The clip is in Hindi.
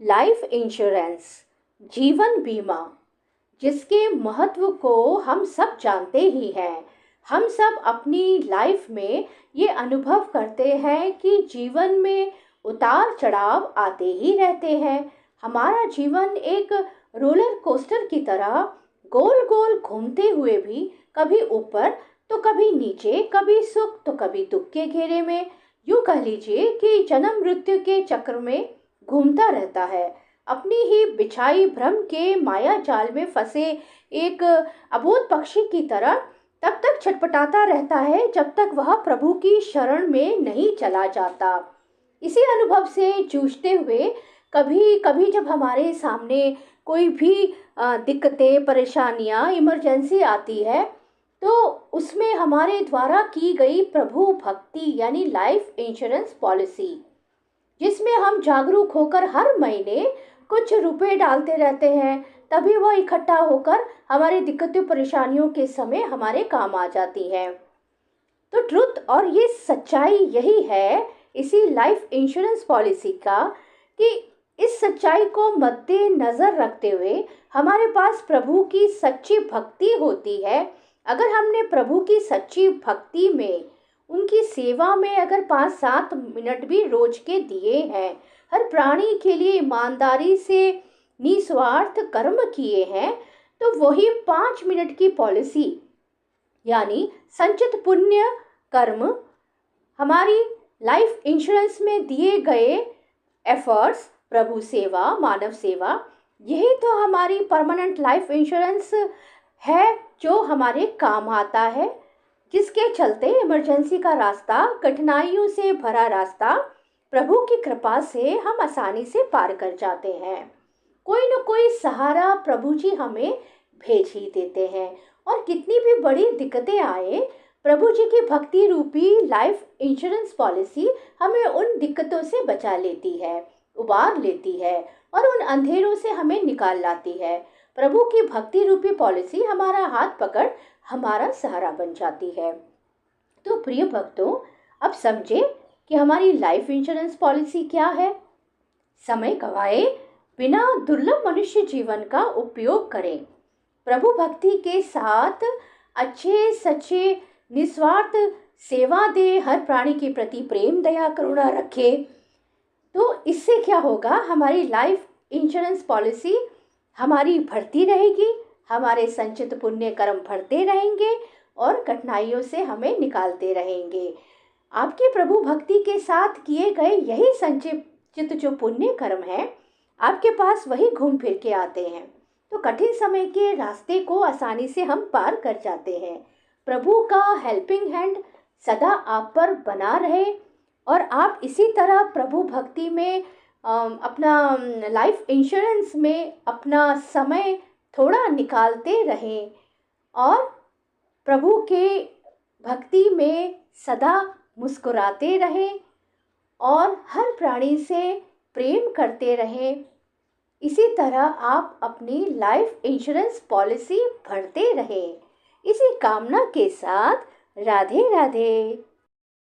लाइफ इंश्योरेंस, जीवन बीमा, जिसके महत्व को हम सब जानते ही हैं। हम सब अपनी लाइफ में ये अनुभव करते हैं कि जीवन में उतार चढ़ाव आते ही रहते हैं। हमारा जीवन एक रोलर कोस्टर की तरह गोल गोल घूमते हुए भी कभी ऊपर तो कभी नीचे, कभी सुख तो कभी दुख के घेरे में, यूं कह लीजिए कि जन्म मृत्यु के चक्र में घूमता रहता है। अपनी ही बिछाई भ्रम के माया जाल में फंसे एक अबोध पक्षी की तरह तब तक छटपटाता रहता है जब तक वह प्रभु की शरण में नहीं चला जाता। इसी अनुभव से जूझते हुए कभी कभी जब हमारे सामने कोई भी दिक्कतें, परेशानियां, इमरजेंसी आती है, तो उसमें हमारे द्वारा की गई प्रभु भक्ति यानी लाइफ इंश्योरेंस पॉलिसी, जिसमें हम जागरूक होकर हर महीने कुछ रुपए डालते रहते हैं, तभी वो इकट्ठा होकर हमारी दिक्कतों परेशानियों के समय हमारे काम आ जाती है। तो ट्रुथ और ये सच्चाई यही है इसी लाइफ इंश्योरेंस पॉलिसी का, कि इस सच्चाई को मद्देनजर रखते हुए हमारे पास प्रभु की सच्ची भक्ति होती है। अगर हमने प्रभु की सच्ची भक्ति में, उनकी सेवा में अगर 5-7 मिनट भी रोज के दिए हैं, हर प्राणी के लिए ईमानदारी से निस्वार्थ कर्म किए हैं, तो वही 5 मिनट की पॉलिसी यानी संचित पुण्य कर्म, हमारी लाइफ इंश्योरेंस में दिए गए एफर्ट्स, प्रभु सेवा, मानव सेवा, यही तो हमारी परमानेंट लाइफ इंश्योरेंस है जो हमारे काम आता है, जिसके चलते इमरजेंसी का रास्ता, कठिनाइयों से भरा रास्ता प्रभु की कृपा से हम आसानी से पार कर जाते हैं। कोई न कोई सहारा प्रभु जी हमें भेज ही देते हैं, और कितनी भी बड़ी दिक्कतें आए, प्रभु जी की भक्ति रूपी लाइफ इंश्योरेंस पॉलिसी हमें उन दिक्कतों से बचा लेती है, उबार लेती है और उन अंधेरों से हमें निकाल लाती है। प्रभु की भक्ति रूपी पॉलिसी हमारा हाथ पकड़ हमारा सहारा बन जाती है। तो प्रिय भक्तों, अब समझे कि हमारी लाइफ इंश्योरेंस पॉलिसी क्या है। समय गवाए बिना दुर्लभ मनुष्य जीवन का उपयोग करें। प्रभु भक्ति के साथ अच्छे सच्चे निस्वार्थ सेवा दे, हर प्राणी के प्रति प्रेम, दया, करुणा रखे। तो इससे क्या होगा, हमारी लाइफ इंश्योरेंस पॉलिसी हमारी बढ़ती रहेगी, हमारे संचित पुण्य कर्म बढ़ते रहेंगे और कठिनाइयों से हमें निकालते रहेंगे। आपके प्रभु भक्ति के साथ किए गए यही संचित जो पुण्य कर्म है, आपके पास वही घूम फिर के आते हैं, तो कठिन समय के रास्ते को आसानी से हम पार कर जाते हैं। प्रभु का हेल्पिंग हैंड सदा आप पर बना रहे और आप इसी तरह प्रभु भक्ति में अपना लाइफ इंश्योरेंस में अपना समय थोड़ा निकालते रहें और प्रभु के भक्ति में सदा मुस्कुराते रहें और हर प्राणी से प्रेम करते रहें। इसी तरह आप अपनी लाइफ इंश्योरेंस पॉलिसी भरते रहें। इसी कामना के साथ राधे राधे।